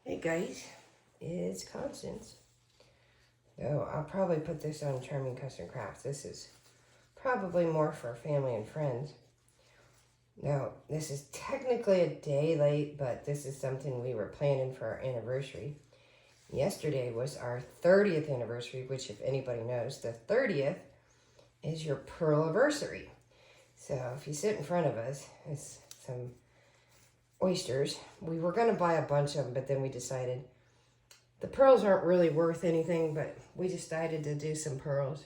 Hey guys, it's Constance. So I'll probably put this on Charming Custom Crafts. This is probably more for family and friends. Now, this is technically a day late, but this is something we were planning for our anniversary. Yesterday was our 30th anniversary, which if anybody knows, the 30th is your pearl-aversary. So if you sit in front of us, it's some oysters. We were going to buy a bunch of them, but then we decided the pearls aren't really worth anything, but we decided to do some pearls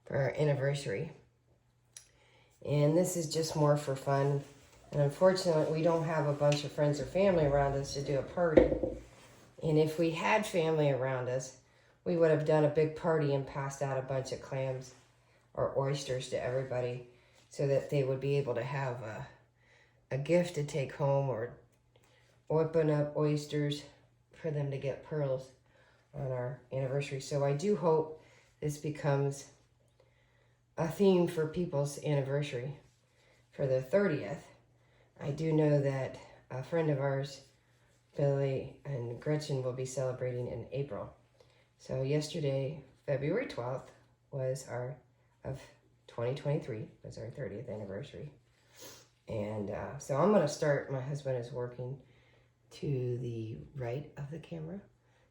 for our anniversary. And this is just more for fun. And unfortunately, we don't have a bunch of friends or family around us to do a party. And if we had family around us, we would have done a big party and passed out a bunch of clams or oysters to everybody so that they would be able to have a gift to take home, or open up oysters for them to get pearls on our anniversary. So I do hope this becomes a theme for people's anniversary for the 30th. I do know that a friend of ours, Billy and Gretchen, will be celebrating in April. So yesterday, February 12th, was of 2023, was our 30th anniversary. And so I'm going to start. My husband is working to the right of the camera,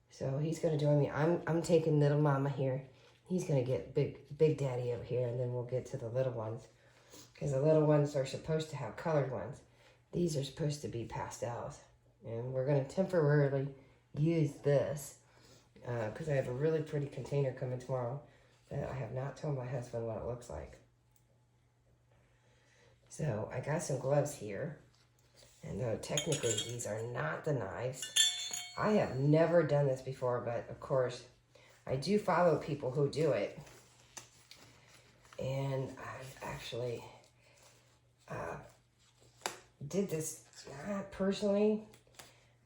so he's going to join me. I'm taking little mama here. He's going to get big daddy over here, and then we'll get to the little ones, because the little ones are supposed to have colored ones. These are supposed to be pastels, and we're going to temporarily use this because I have a really pretty container coming tomorrow that I have not told my husband what it looks like. So I got some gloves here, and though technically these are not the knives, I have never done this before, but of course I do follow people who do it, and I've actually did this not personally,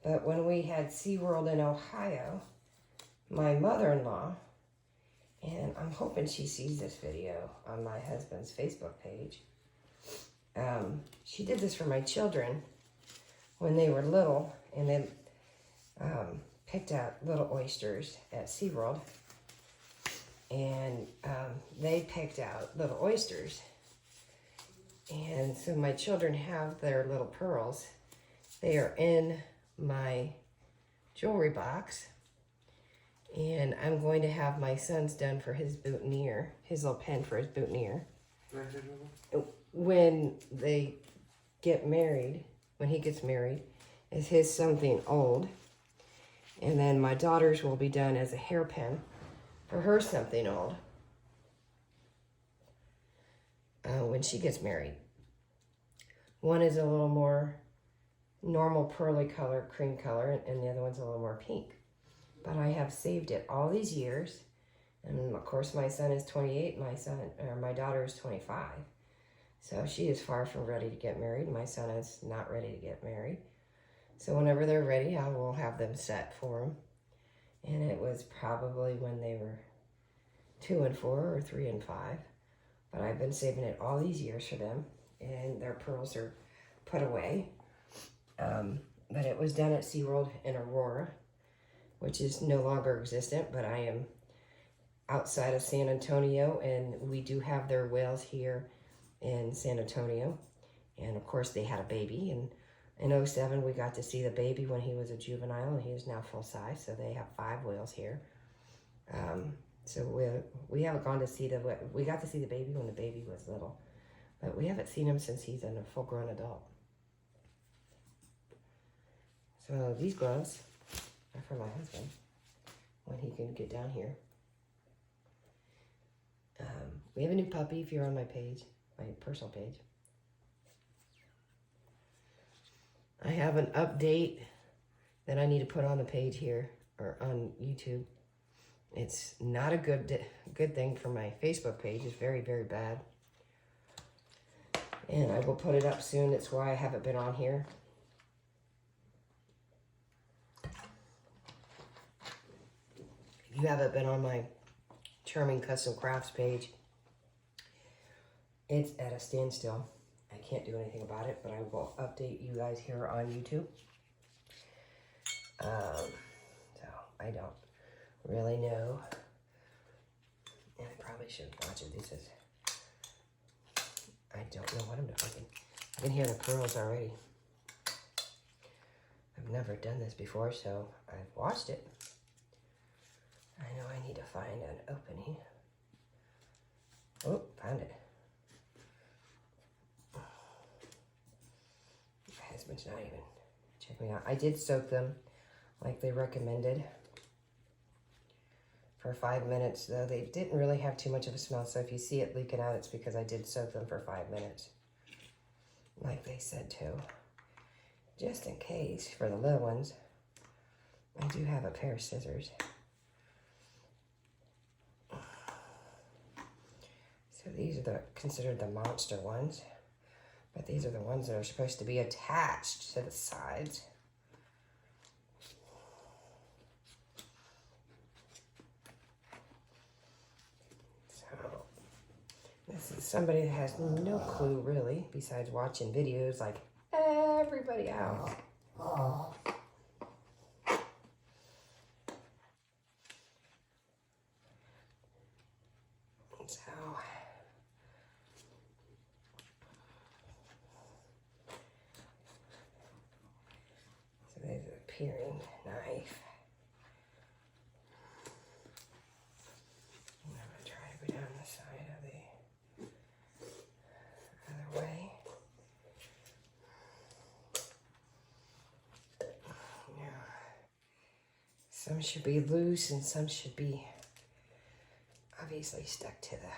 but when we had SeaWorld in Ohio, my mother-in-law, and I'm hoping she sees this video on my husband's Facebook page, she did this for my children when they were little, and then picked out little oysters at SeaWorld, and they picked out little oysters, and so my children have their little pearls. They are in my jewelry box, and I'm going to have my son's done for his boutonniere, his little pen for his boutonniere. When they get married, when he gets married, is his something old. And then my daughter's will be done as a hairpin for her something old when she gets married. One is a little more normal pearly color, cream color, and the other one's a little more pink. But I have saved it all these years. And of course my son is 28, my daughter is 25. So she is far from ready to get married. My son is not ready to get married. So whenever they're ready, I will have them set for them. And it was probably when they were 2 and 4 or 3 and 5. But I've been saving it all these years for them. And their pearls are put away. But it was done at SeaWorld in Aurora, which is no longer existent. But I am outside of San Antonio, and we do have their whales here in San Antonio. And of course they had a baby, and in 2007 we got to see the baby when he was a juvenile, and he is now full size. So they have 5 whales here. So we haven't gone to see we got to see the baby when the baby was little, but we haven't seen him since he's a full grown adult. So these gloves are for my husband when he can get down here. We have a new puppy if you're on my page, my personal page. I have an update that I need to put on the page here, or on YouTube. It's not a good thing for my Facebook page. It's very, very bad. And I will put it up soon. That's why I haven't been on here. If you haven't been on my Charming Custom Crafts page, it's at a standstill. I can't do anything about it, but I will update you guys here on YouTube. So I don't really know. And I probably should watch it. This is, I don't know what I'm doing. I can hear the pearls already. I've never done this before, so I've watched it. I know I need to find an opening. Oh, found it. My husband's not even checking me out. I did soak them like they recommended for 5 minutes, though they didn't really have too much of a smell, so if you see it leaking out, it's because I did soak them for 5 minutes, like they said to. Just in case, for the little ones, I do have a pair of scissors. So these are considered the monster ones, but these are the ones that are supposed to be attached to the sides. This is somebody that has no clue, really, besides watching videos like everybody else. So there's a paring knife. I'm going to try to go down the side of the other way. Now, some should be loose and some should be obviously stuck to the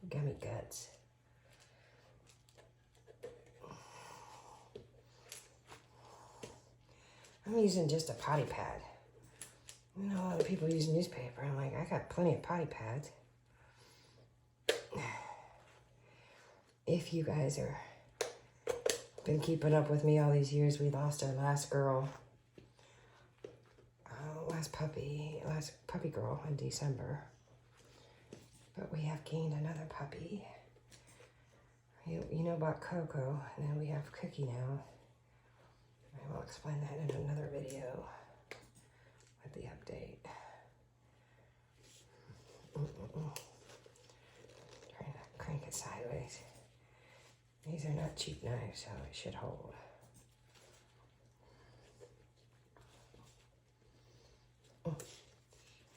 gummy guts. I'm using just a potty pad. I know a lot of people use newspaper. I'm like, I got plenty of potty pads. If you guys are been keeping up with me all these years, we lost our last girl, last puppy girl in December. But we have gained another puppy. You know about Coco, and then we have Cookie now. I will explain that in another video with the update. Trying to crank it sideways. These are not cheap knives, so it should hold.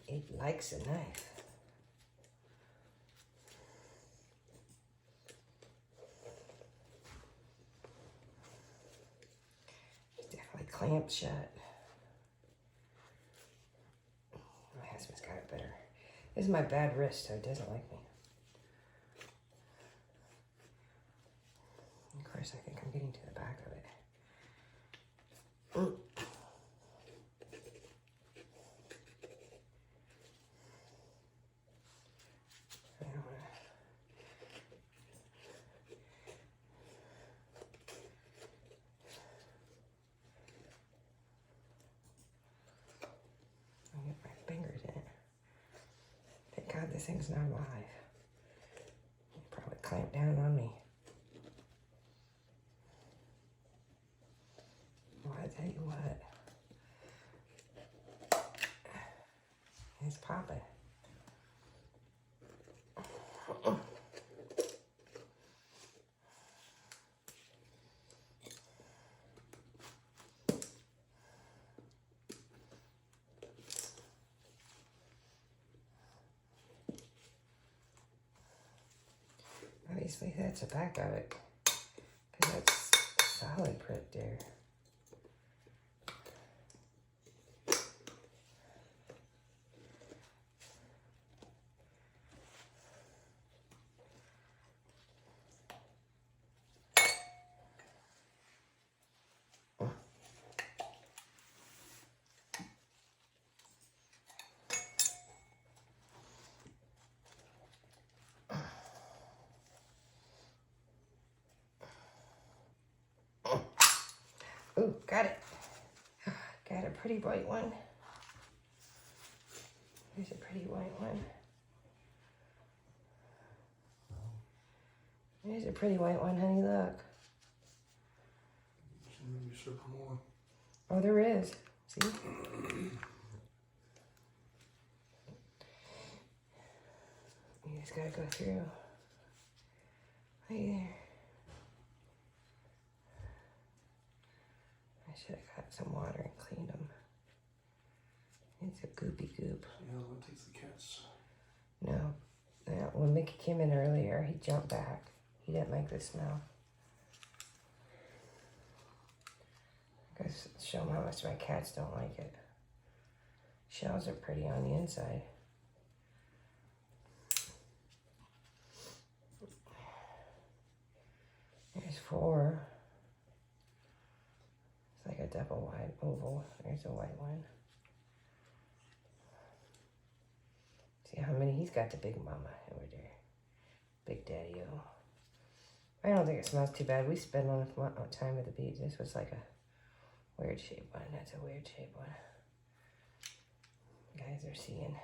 It likes a knife. Clamped shut. My husband's got it better. This is my bad wrist, so it doesn't like me. Of course, I think I'm getting to the back of it. God, this thing's not alive. It probably clamped down on me. Well, I tell you what. It's popping. Obviously, that's the back of it, because that's solid print there. Ooh, got it. Got a pretty white one. There's a pretty white one. There's a pretty white one, honey, look. Maybe more. Oh, there is. See? You just gotta go through. Right there. I should have got some water and cleaned them. It's a goopy goop. Yeah, what takes the cats? No. Now, when Mickey came in earlier, he jumped back. He didn't like the smell. I guess show them how much my cats don't like it. Shells are pretty on the inside. There's 4. It's like a double wide oval. There's a white one. See how many? He's got the big mama over there. Big daddy-o. I don't think it smells too bad. We spent a lot of time at the beach. This was like a weird shaped one. That's a weird shaped one. You guys are seeing.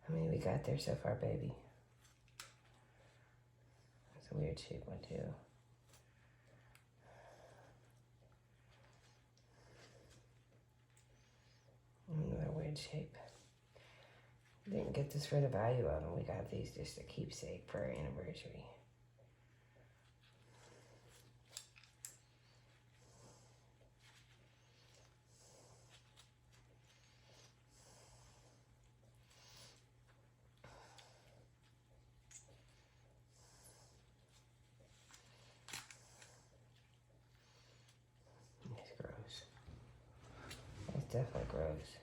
How many we got there so far, baby? That's a weird shaped one too. Another weird shape. Didn't get this for the value of them. We got these just a keepsake for our anniversary. It's gross. It's definitely gross.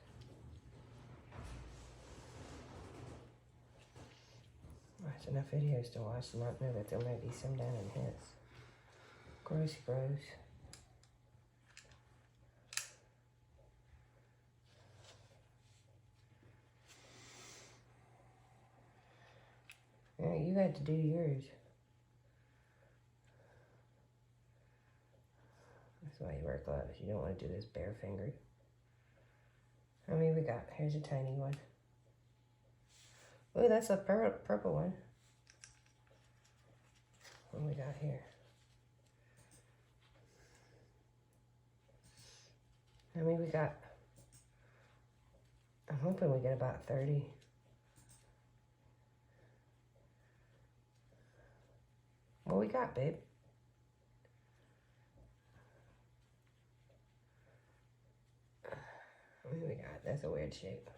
Watch enough videos to watch to not know that there might be some down in his. Gross, gross. Yeah, you had to do yours. That's why you wear gloves. You don't want to do this bare fingered. How many we got? Here's a tiny one. Oh, that's a purple one. What do we got here? How many we got? I'm hoping we get about 30. What we got, babe? What do we got? That's a weird shape.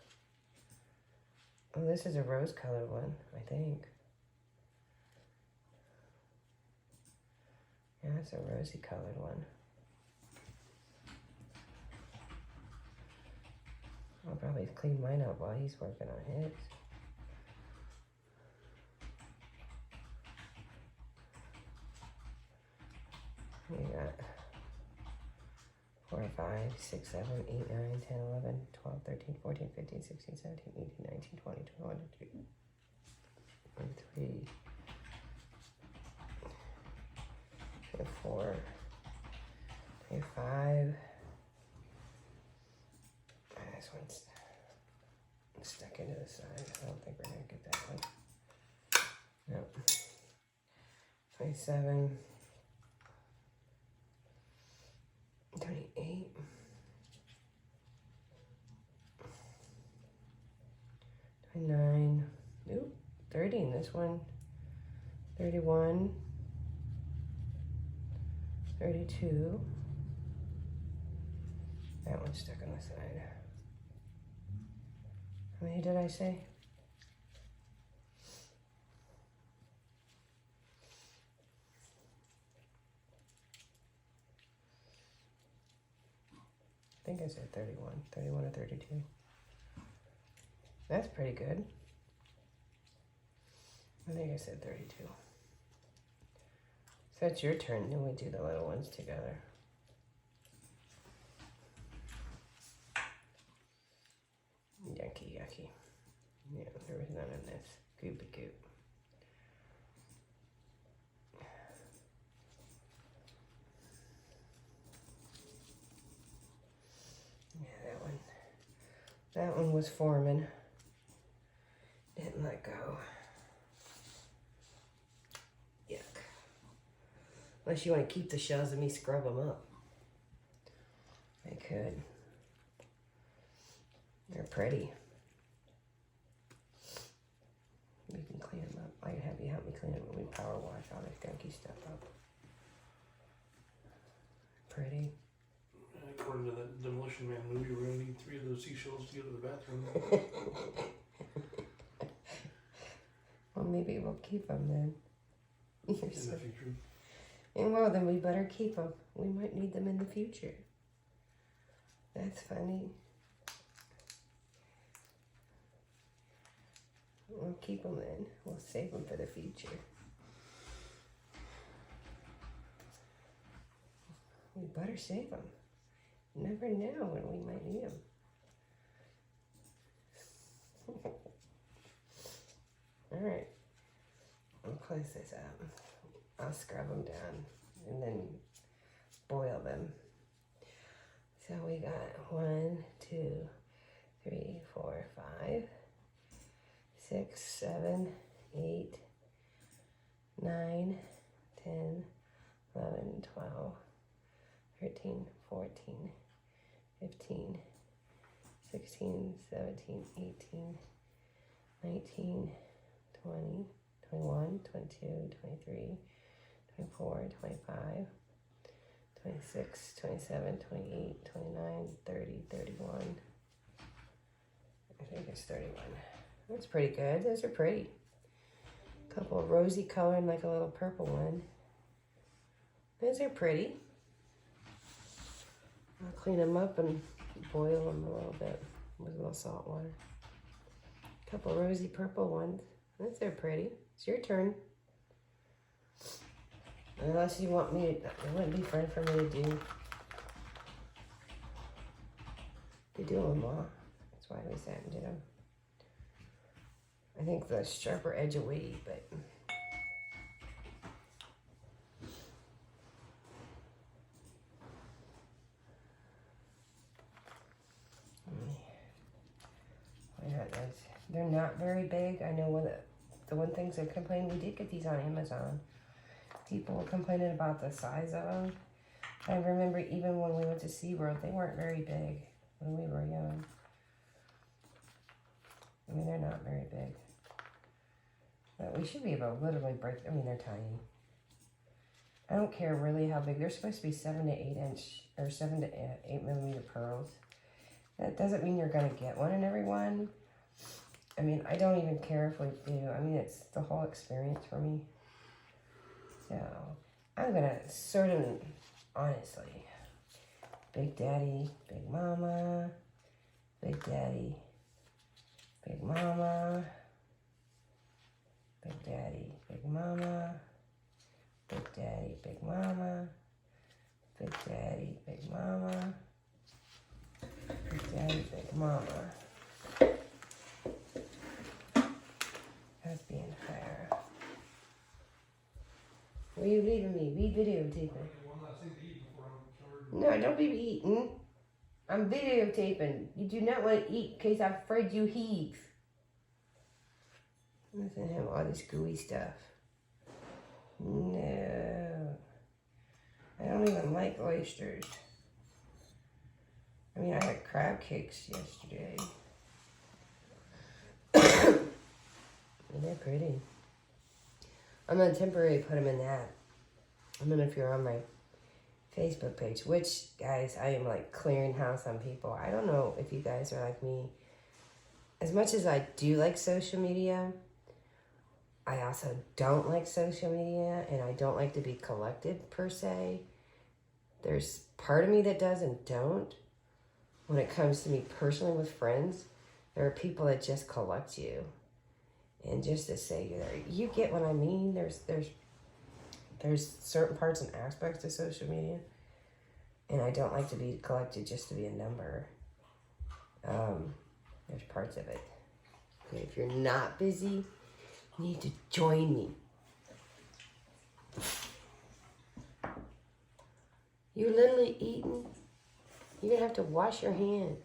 Oh, this is a rose-colored one, I think. Yeah, that's a rosy-colored one. I'll probably clean mine up while he's working on his. We got 4, 5, 6, 7, 8, 9, 10, 11, 12, 13, 14, 15, 16, 17, 18, 19, 20, 21, 22, 23, 24, 25. This one's stuck into the side. I don't think we're going to get that one. Nope. 27. 28. 29. Nope. 30 in this one. 31. 32. That one's stuck on the side. How many did I say? I think I said 31. 31 or 32. That's pretty good. I think I said 32. So it's your turn, then we do the little ones together. Yucky, yucky. Yeah, there was none in this. Goopy goop. Yeah, that one was forming. Didn't let go. Yuck. Unless you want to keep the shells and me scrub them up. I could. They're pretty. We can clean them up. I can have you help me clean them when we power wash all this gunky stuff up. Pretty. According to that Demolition Man movie, we're going to need 3 of those seashells to go to the bathroom. Well, maybe we'll keep them then. In the future. And well, then we better keep them. We might need them in the future. That's funny. We'll keep them then. We'll save them for the future. We better save them. Never know when we might need them. All right. I'll close this up. I'll scrub them down and then boil them. So we got 1, 2, 3, 4, 5, 6, 7, 8, 9, 10, 11, 12, 13, 14, 15, 16, 17, 18, 19, 20, 21, 22, 23, 24, 25, 26, 27, 28, 29, 30, 31. I think it's 31. That's pretty good. Those are pretty. A couple of rosy color and like a little purple one. Those are pretty. I'll clean them up and boil them a little bit with a little salt water. A couple of rosy purple ones. Those are pretty. It's your turn. Unless you want me to, it wouldn't be fun for me to do them all. That's why we sat and did them. I think the sharper edge away, but they're not very big. I know the one things that complain, we did get these on Amazon. People were complaining about the size of them. I remember even when we went to SeaWorld, they weren't very big when we were young. I mean, they're not very big. But we should be able to literally break, I mean, they're tiny. I don't care really how big. They're supposed to be 7 to 8 inch, or 7 to 8 millimeter pearls. That doesn't mean you're going to get one in every one. I mean, I don't even care if we do. I mean, it's the whole experience for me. So, I'm going to sort them, honestly. Big Daddy, Big Mama, Big Daddy, Big Mama, Big Daddy, Big Mama, Big Daddy, Big Mama, Big Daddy, Big Mama, Big Daddy, Big Mama. That's being fair. Where are you leaving me? We videotaping. No, don't be eating. I'm videotaping. You do not want to eat in case I'm afraid you heave. Listen to him, all this gooey stuff. No. I don't even like oysters. I mean, I had crab cakes yesterday. They're pretty. I'm going to temporarily put them in that. I don't know if you're on my Facebook page, which, guys, I am like clearing house on people. I don't know if you guys are like me. As much as I do like social media, I also don't like social media, and I don't like to be collected per se. There's part of me that does and don't. When it comes to me personally with friends, there are people that just collect you. And just to say, you get what I mean. There's certain parts and aspects of social media, and I don't like to be collected just to be a number. There's parts of it. Okay, if you're not busy, you need to join me. You're literally eating. You're gonna have to wash your hand,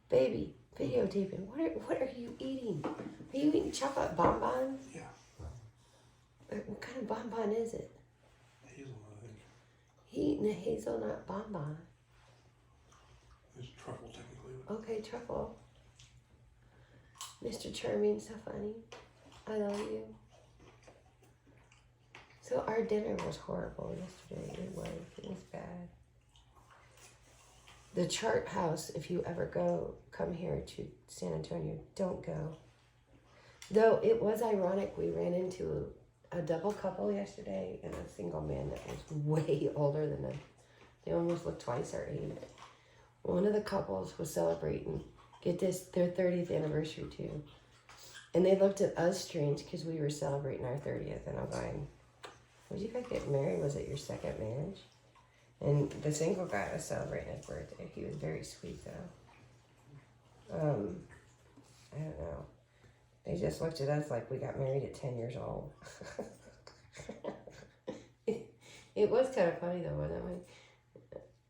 baby. Videotaping. What are you eating? Are you eating chocolate bonbons? Yeah. What kind of bonbon is it? eating a hazelnut bonbon. It's truffle, technically. Okay, truffle. Mr. Charming, so funny. I love you. So our dinner was horrible yesterday. It was bad. The Chart House, if you ever come here to San Antonio, don't go. Though it was ironic, we ran into a double couple yesterday and a single man that was way older than them. They almost looked twice our age. One of the couples was celebrating, get this, their 30th anniversary too. And they looked at us strange because we were celebrating our 30th. And I'm going, would you guys get married? Was it your second marriage? And the single guy was celebrating his birthday. He was very sweet though. I don't know. They just looked at us like we got married at 10 years old. It was kind of funny though, wasn't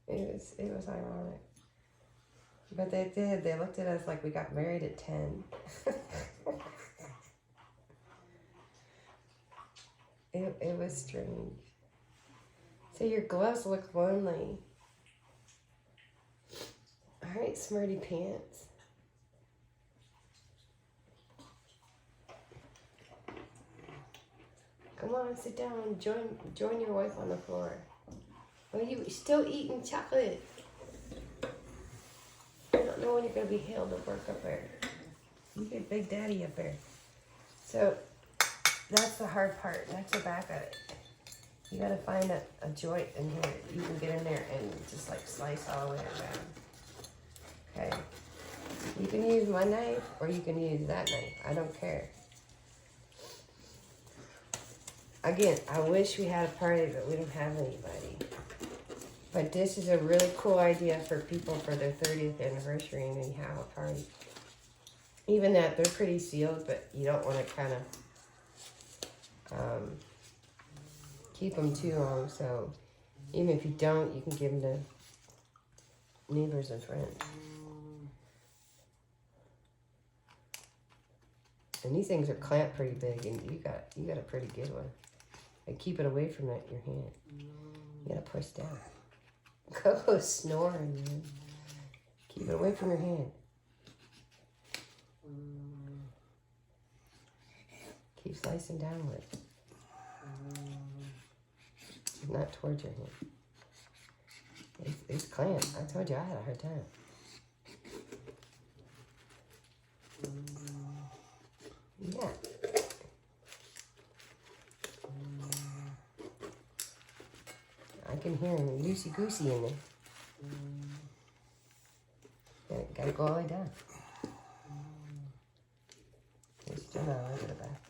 it? It was ironic. But they did. They looked at us like we got married at 10. It was strange. So your gloves look lonely. All right, Smarty Pants. Come on, sit down and join your wife on the floor. Oh, you still eating chocolate? I don't know when you're gonna be hailed to work up there. You get Big Daddy up there. So that's the hard part. That's the back of it. You gotta find a joint in here. You can get in there and just like slice all the way down. Okay. You can use my knife or you can use that knife. I don't care. Again, I wish we had a party, but we don't have anybody. But this is a really cool idea for people for their 30th anniversary and they have a party. Even that, they're pretty sealed, but you don't want to kind of keep them too long. So even if you don't, you can give them to neighbors and friends. And these things are clamped pretty big, and you got a pretty good one. And keep it away from your hand. You gotta push down. Go snoring, man. Keep it away from your hand. Keep slicing downwards. Not towards your hand. It's clamped. I told you I had a hard time. Yeah. I can hear him loosey-goosey in there. Gotta go all the way down. It's still not over the back.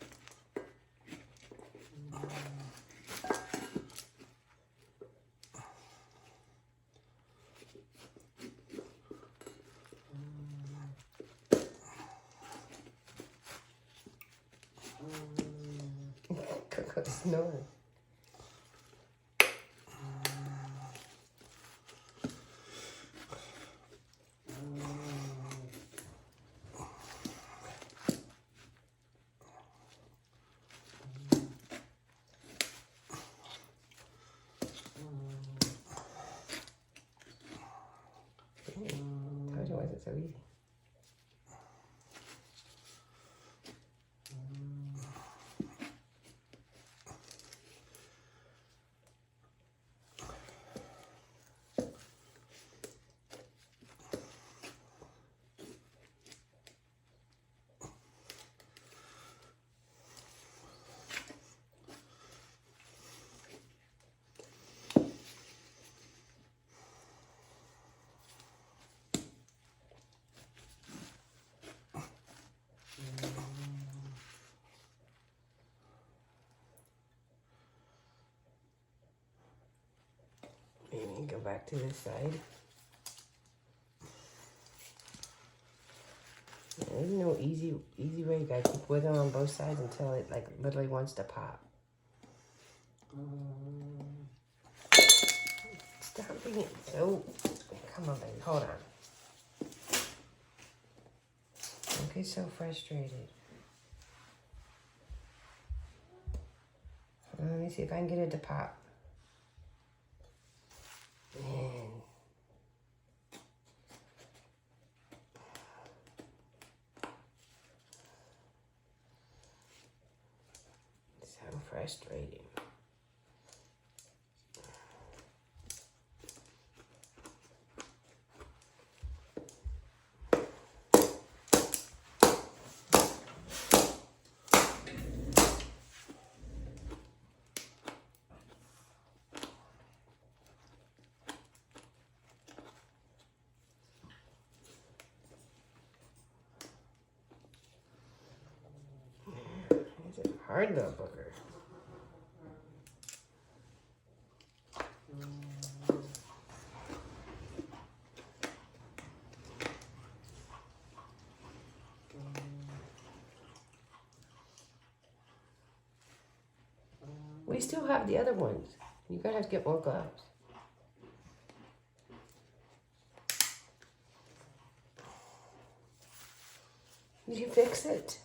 Coco snoring. Told you it wasn't so easy. Maybe go back to this side. There's no easy way. You gotta keep wiggling on both sides until it like literally wants to pop. Stop being so. Come on, baby. Hold on. Don't get so frustrated. Let me see if I can get it to pop. frustrating. It's a hard little booger. We still have the other ones. You're gonna have to get more gloves. Did you fix it?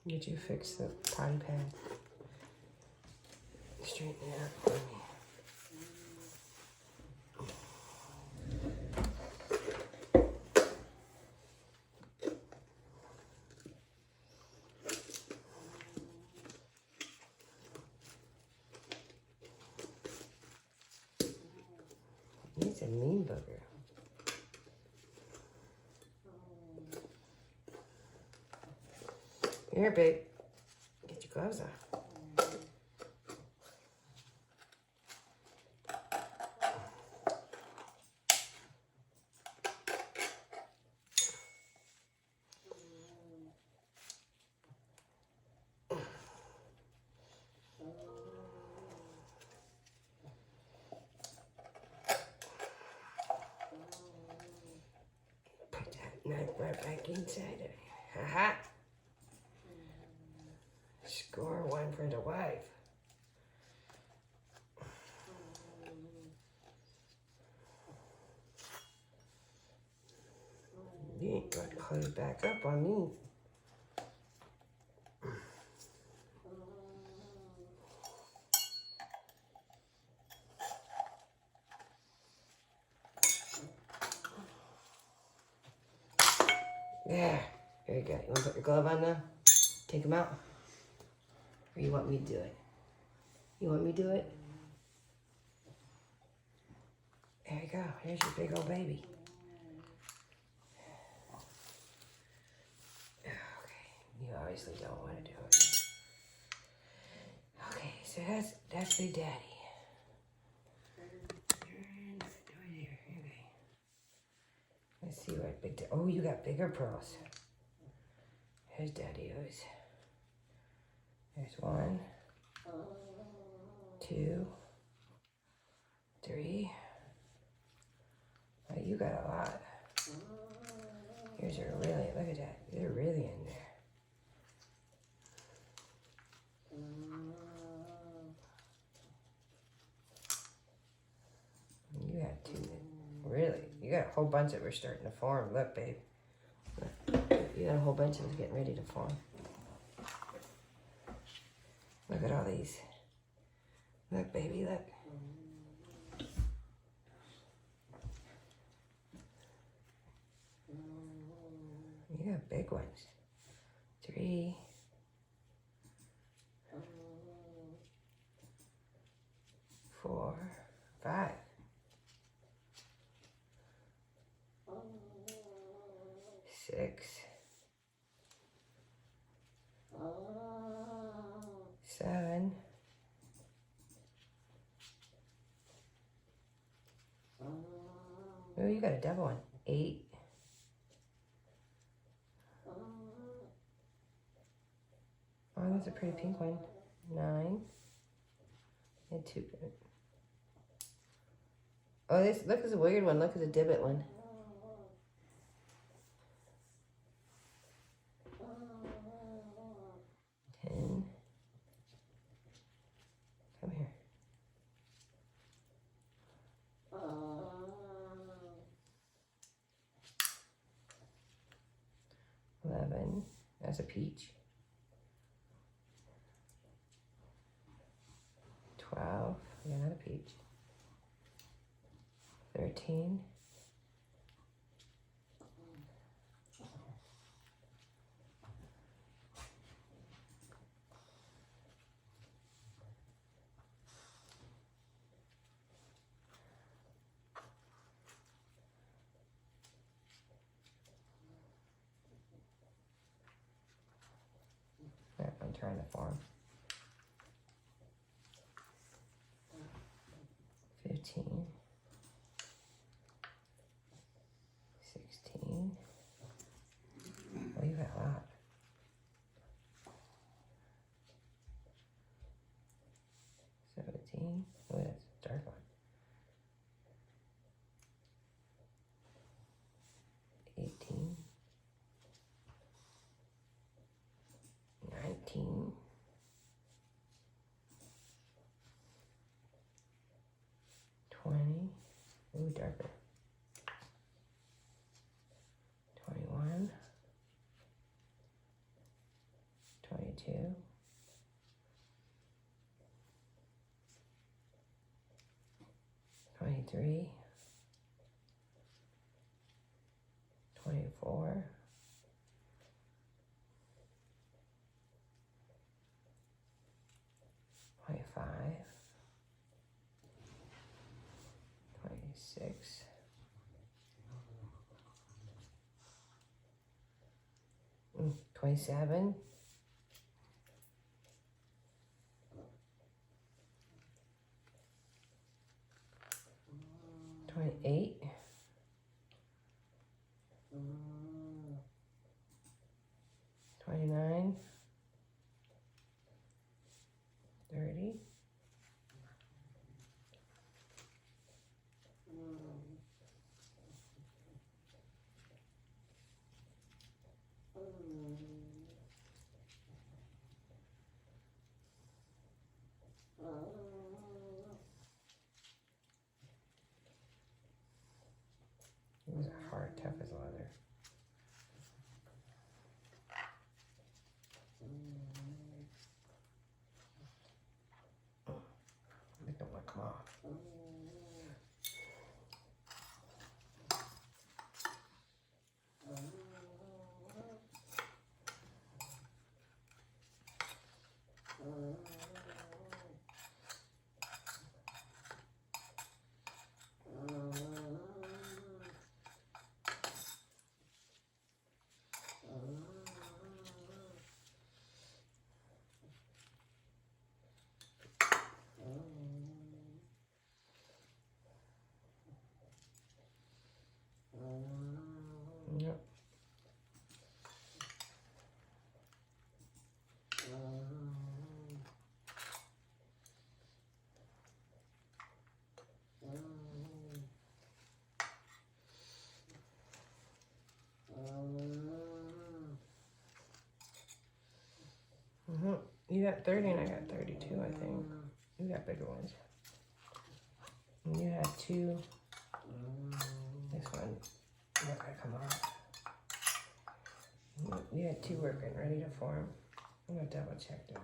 Did you fix the potty pad? Straighten it out for me. He's a mean bugger. Here, babe. Get your gloves on. Put that knife right back inside of you. Ha-ha. Score one for the wife. You ain't got to close back up on me. There. There you go. You want to put your glove on now? Take them out. Or you want me to do it? You want me to do it? There you go. There's your big old baby. Okay. You obviously don't want to do it. Okay, so that's Big Daddy. Okay. Let's see what Big Daddy... Oh, you got bigger pearls. Here's Daddy-O's. There's 1, 2, 3. Oh, you got a lot. Yours are really, look at that. They're really in there. You got 2. Really? You got a whole bunch that were starting to form. Look, babe. Look. You got a whole bunch of them getting ready to form. Look at all these. Look, baby, look. You got big ones. 3. 4, 5. 6. 7. 'Oh, you got a double one. 8. 'Oh, that's a pretty pink one. 9. And 2. Oh, this, look, is a weird one. Look, at the divot one. That's a peach. 12, yeah, not a peach. 13. I'm trying to form. 15. 16. Oh, you got a lot. 17. Oh, that's a dark one. 18. 19. 20. Ooh, darker. 21. 22. 23. 24. 25. 26. 27. 28. 29. 30. 'These are hard, tough as leather. Make them look off. Yep. You got 30 and I got 32, I think. You got bigger ones. And you had 2. This one not gonna come off. You had 2 working, ready to form. I'm gonna double check though.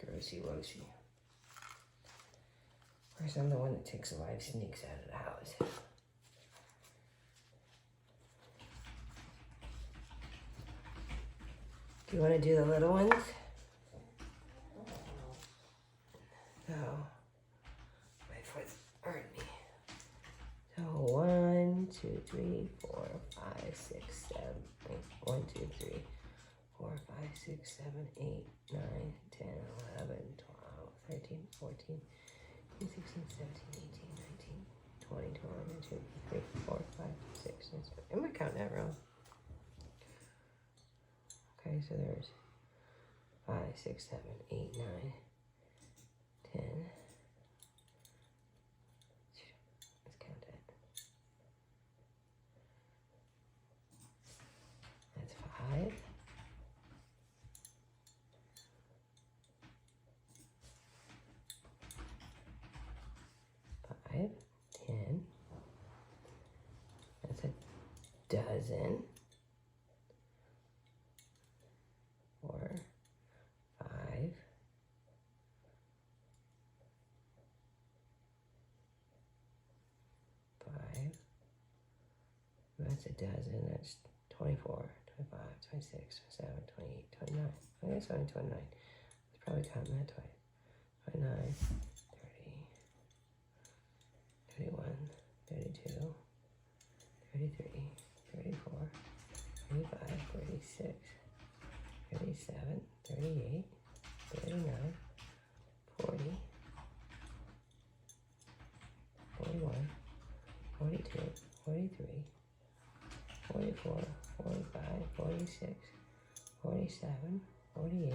Grossy woosy. Of course, I'm the one that takes live sneaks out of the house. Do you want to do the little ones? So, my foot's hurting me. So 1, 2, 3, 4, 5, 6, 7, 8. 1, 2, 3, 4, 5, 6, 7, 8, 9, 10, 11, 12, 13, 14, 16, 17, 18, 19, 20, 21, 2, 3, 4, 5, 6, 7. Am I counting that wrong? Okay, so there's 5, 6, 7, 8, 9, 10. Let's count that. That's a dozen. 4, 5. 5. That's a dozen. That's 24, 25, 26, 27, 28, 29. I guess only 29. It's probably counting that twice. 29, 30, 31, 32, 33, 34, 35, 36, 37, 38, 39, 40, 41, 42, 43, 44, 45, 46, 47, 48,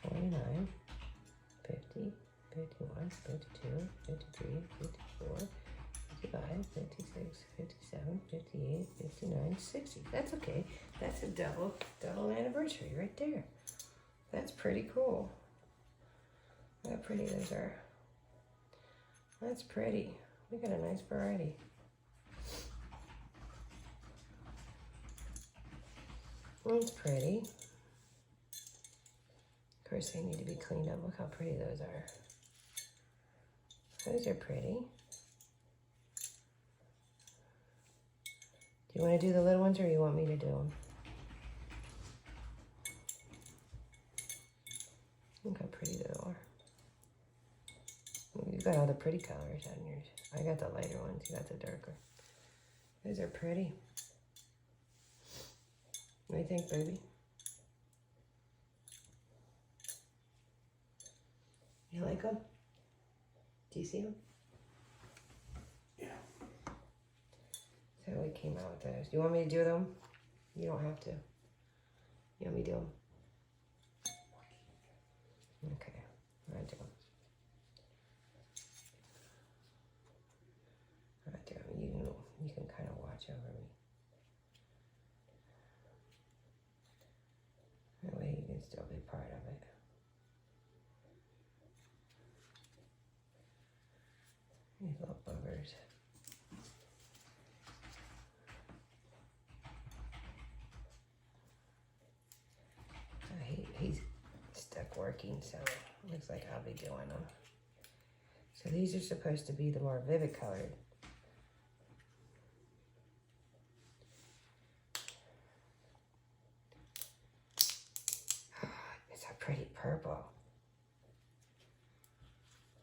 49, 50, 51, 52, 53, 54, 55, 56, 57, 58, 59, 60. That's okay. That's a double anniversary right there. That's pretty cool. Look how pretty those are. That's pretty. We got a nice variety. That's pretty. Of course, they need to be cleaned up. Look how pretty those are. Those are pretty. Do you want to do the little ones or you want me to do them? Look how pretty they are. You got all the pretty colors on yours. I got the lighter ones. You got the darker. Those are pretty. What do you think, baby? You like them? Do you see them? Yeah. So we came out with those. Do you want me to do them? You don't have to. You want me to do them? Okay, I'll do them. I'll do them. You can kind of watch over me. That way you can still be part of it. These little buggers. He's stuck working, so it looks like I'll be doing them. So these are supposed to be the more vivid colored. It's a pretty purple.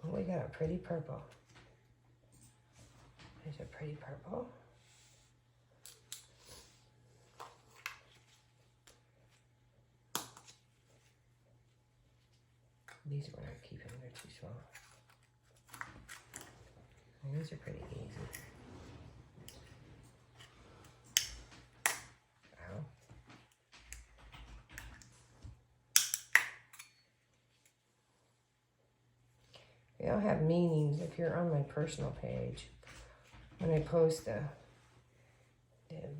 Oh, we got a pretty purple. There's a pretty purple. These we're not keeping, they're too small. And these are pretty easy. Ow. They all have meanings. If you're on my personal page, when I post the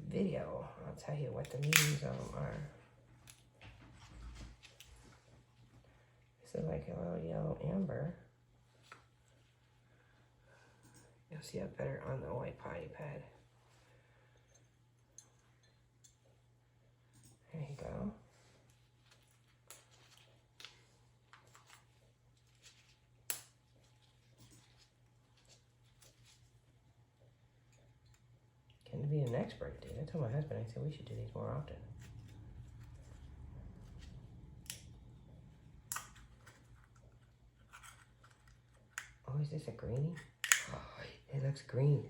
video, I'll tell you what the meanings of them are. This is like a little yellow amber. You'll see it better on the white potty pad. There you go. Can be an expert, dude. I told my husband, I said we should do these more often. Oh, is this a greenie? Oh, it looks green.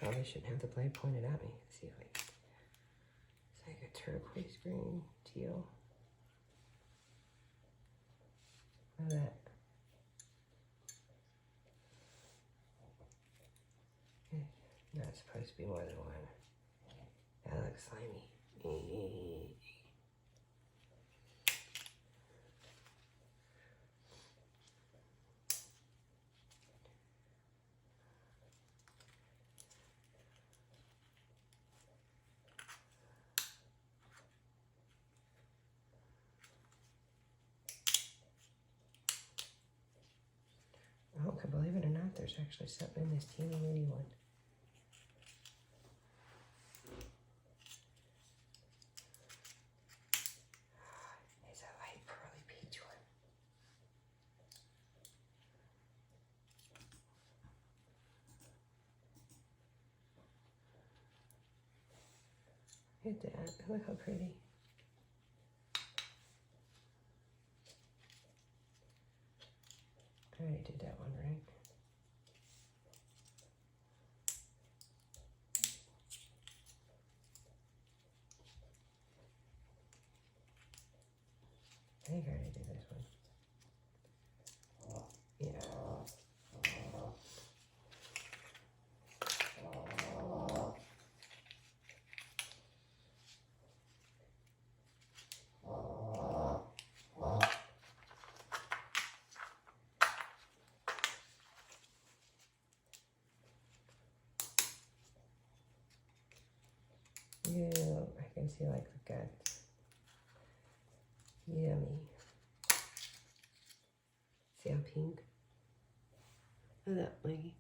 Probably shouldn't have the blade pointed at me. Let's see if I can. It's like a turquoise green, teal. Look at that. Not supposed to be more than one. That looks slimy. Oh, okay, believe it or not, there's actually something in this teeny weeny one. It's a light pearly peach one. Look at that. Look how pretty. I already did that one, right? I think I already did this one. Yeah. Yeah, I can see like the guts. Yummy. See how pink? Look at that, Maggie.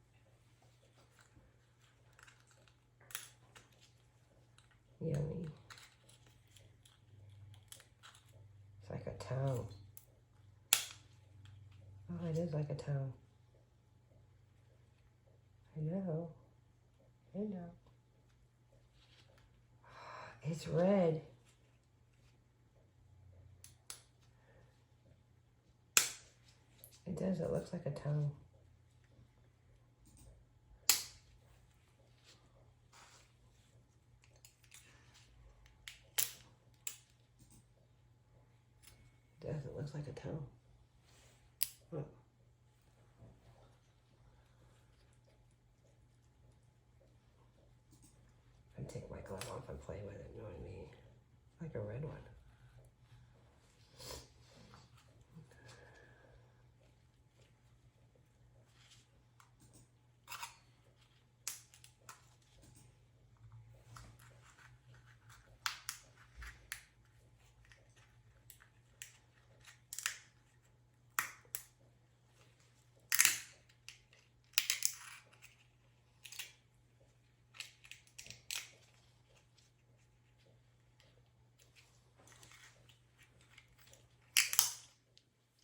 Yummy. It's like a tongue. Oh, it is like a tongue. I know. I know. It's red. It does. It looks like a tongue. It does. It looks like a tongue. Look. I take my glove off and play with it. You know what I mean? Like a red one.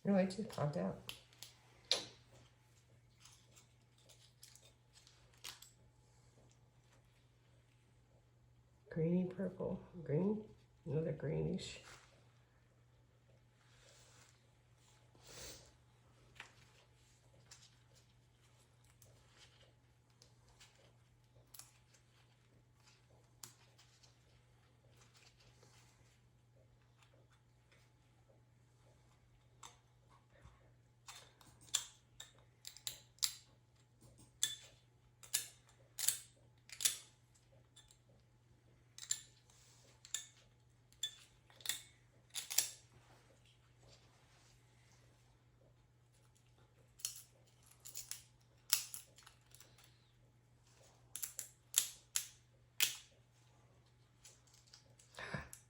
No, it just popped out. Greeny purple. Green? Another greenish.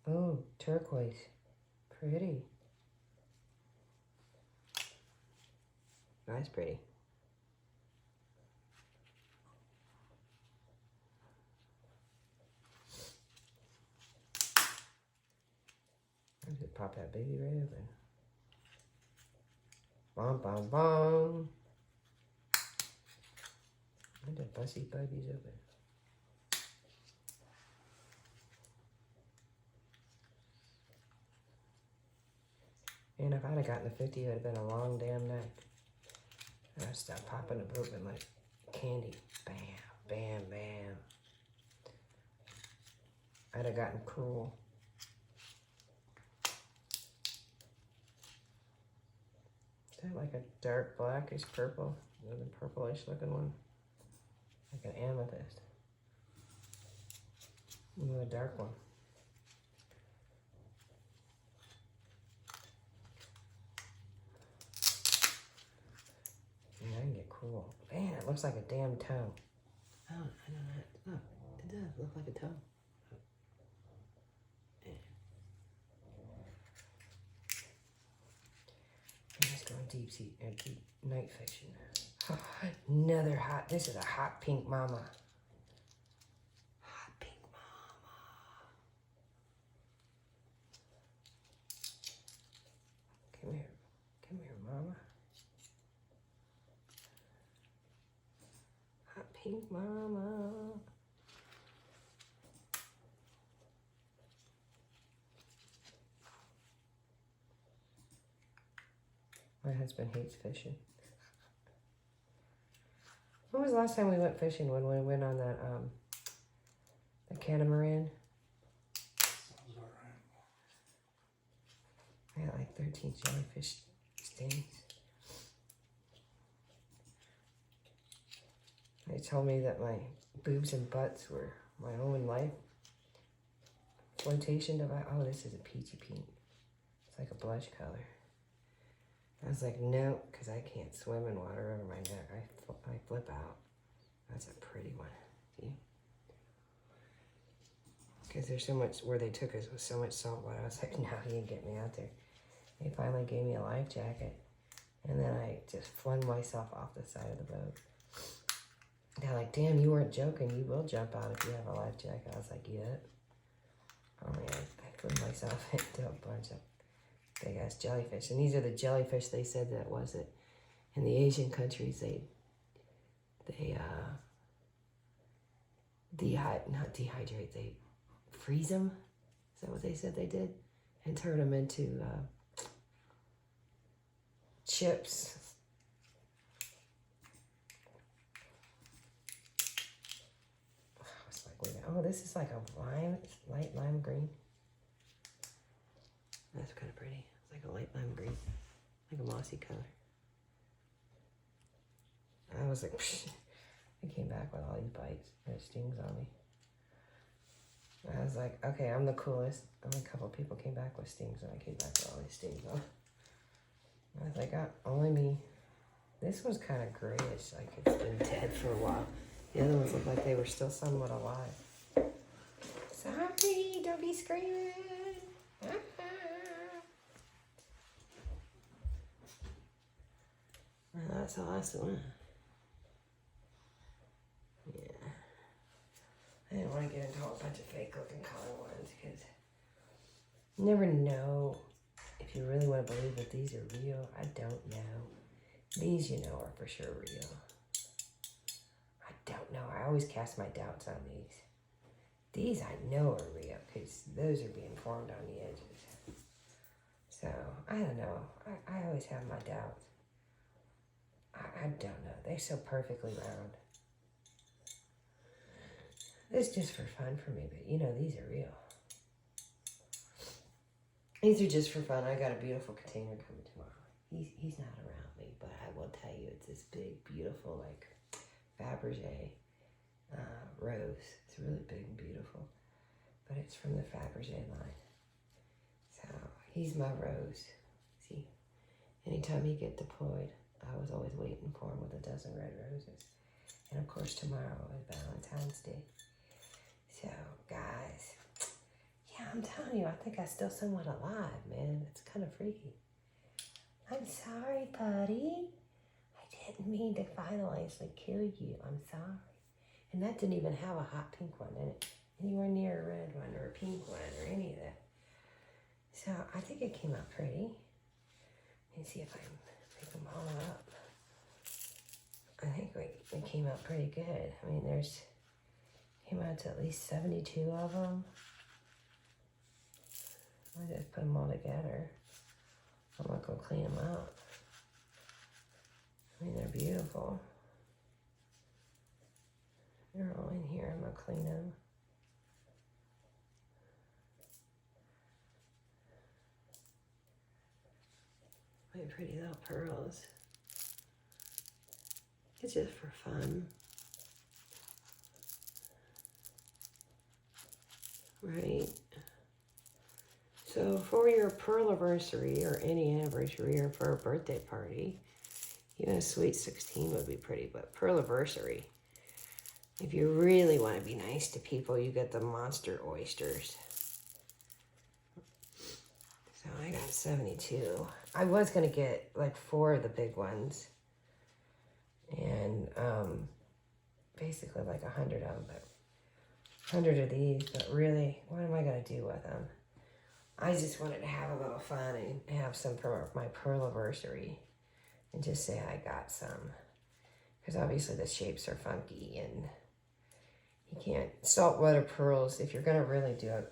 Oh, turquoise. Pretty. That's pretty. I just pop that baby right open. Bom, bom, bom. I just bust these babies open. And if I'd have gotten the 50, it would have been a long damn neck. And I'd start popping them open like candy. Bam, bam, bam. I'd have gotten cruel. Is that like a dark blackish purple? Another purplish looking one? Like an amethyst. Another dark one. Man, I can get cool. Man, it looks like a damn tongue. Oh, I know that. Look, it does look like a tongue. I'm just going deep sea, deep night fishing. Another hot, this is a hot pink mama. Hot pink mama. Come here. Come here, mama. Hot pink mama. My husband hates fishing. When was the last time we went fishing? When we went on that the catamaran? Sounds alright. I had like 13 jellyfish stings. They told me that my boobs and butts were my own life. Flotation device. Oh, this is a peachy pink. It's like a blush color. I was like, no, because I can't swim in water over my neck. I flip out. That's a pretty one. See? Because there's so much, where they took us with so much salt water. I was like, no, you can get me out there. They finally gave me a life jacket. And then I just flung myself off the side of the boat. They're like, damn, you weren't joking. You will jump out if you have a life jacket. I was like, yeah. Oh, yeah. I flung myself into a bunch of big ass jellyfish. And these are the jellyfish they said that was it. In the Asian countries, they not dehydrate, they freeze them. Is that what they said they did? And turn them into chips. I was like, wait, oh, this is like a lime, light lime green. That's kind of pretty. It's like a light lime green, like a mossy color. I was like, psh. I came back with all these bites and stings on me. I was like, okay, I'm the coolest. Only a couple of people came back with stings, and I came back with all these stings on. I was like, only me. This one's kind of grayish, like it's been dead for a while. The other ones look like they were still somewhat alive. Sorry, don't be screaming. Well, that's the last one. Yeah. I didn't want to get into a bunch of fake looking color ones because you never know if you really want to believe that these are real. I don't know. These, you know, are for sure real. I don't know. I always cast my doubts on these. These I know are real because those are being formed on the edges. So, I don't know. I always have my doubts. I don't know. They're so perfectly round. This is just for fun for me, but you know, these are real. These are just for fun. I got a beautiful container coming tomorrow. He's not around me, but I will tell you, it's this big, beautiful, like, Fabergé rose. It's really big and beautiful, but it's from the Fabergé line. So, he's my rose. See, anytime he get deployed, I was always waiting for him with a dozen red roses. And of course, tomorrow is Valentine's Day. So, guys, yeah, I'm telling you, I think I'm still somewhat alive, man. It's kind of freaky. I'm sorry, buddy. I didn't mean to violently kill you. I'm sorry. And that didn't even have a hot pink one in it. Anywhere near a red one or a pink one or any of that. So, I think it came out pretty. Let me see if I can pick them all up. I think we came out pretty good. I mean, came out to at least 72 of them. I just put them all together. I'm gonna go clean them up. I mean, they're beautiful. They're all in here. I'm gonna clean them. My pretty little pearls. It's just for fun. Right? So for your pearliversary or any anniversary or for a birthday party, even a sweet 16 would be pretty, but pearliversary, if you really want to be nice to people, you get the monster oysters. So I got 72. I was going to get like 4 of the big ones. And basically like 100 of them, but 100 of these, but really, what am I going to do with them? I just wanted to have a little fun and have some for my Pearliversary and just say I got some. Because obviously the shapes are funky and you can't, saltwater pearls, if you're going to really do it,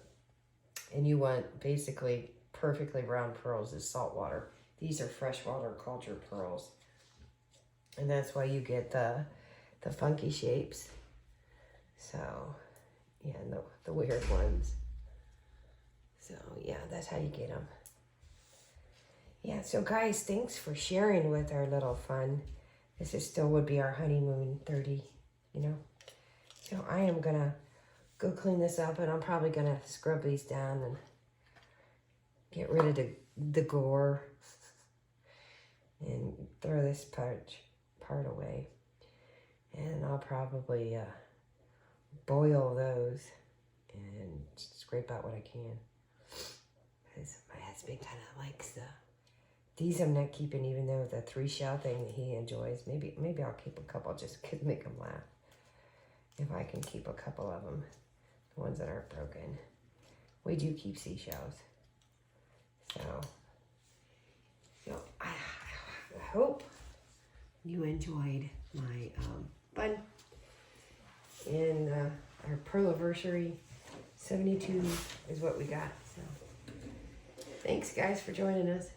and you want basically perfectly round pearls is saltwater. These are freshwater cultured pearls. And that's why you get the funky shapes. So, yeah, and the weird ones. So, yeah, that's how you get them. Yeah, so guys, thanks for sharing with our little fun. This is still would be our honeymoon 30, you know. So I am going to go clean this up, and I'm probably going to scrub these down and get rid of the gore and throw this part away. And I'll probably boil those and scrape out what I can. Because my husband kind of likes these I'm not keeping, even though the 3 shell thing that he enjoys. Maybe I'll keep a couple just to make him laugh. If I can keep a couple of them, the ones that aren't broken. We do keep seashells. So I hope you enjoyed my fun in our Pearliversary 72 is what we got. So thanks guys for joining us.